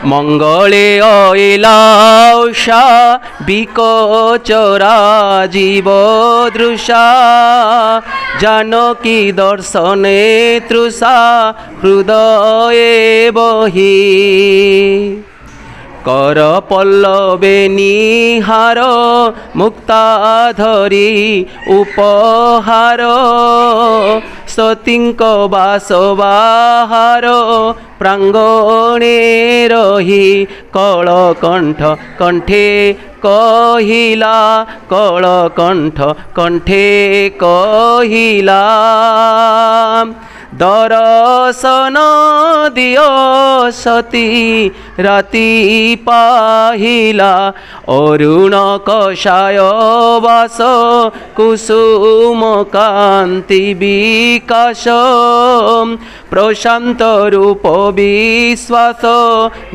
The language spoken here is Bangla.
মঙ্গলে অইলা উষা বিকচরা জীব দৃশা জানকী দর্শনে তৃষা হৃদয়ে বহি কর পল্লবে নিহার মুক্তাধরি উপহার সতীঙ্ক বাসবাহার প্রাঙ্গণে রহি কলকণ্ঠ কণ্ঠে কহিলা কলকণ্ঠ কণ্ঠে কহিলা দর্শন দিও সতী রাতি পাহিলা অরুণ কষায় বাস কুসুম কান্তি বিকাশ প্রশান্ত রূপ বিশ্বাস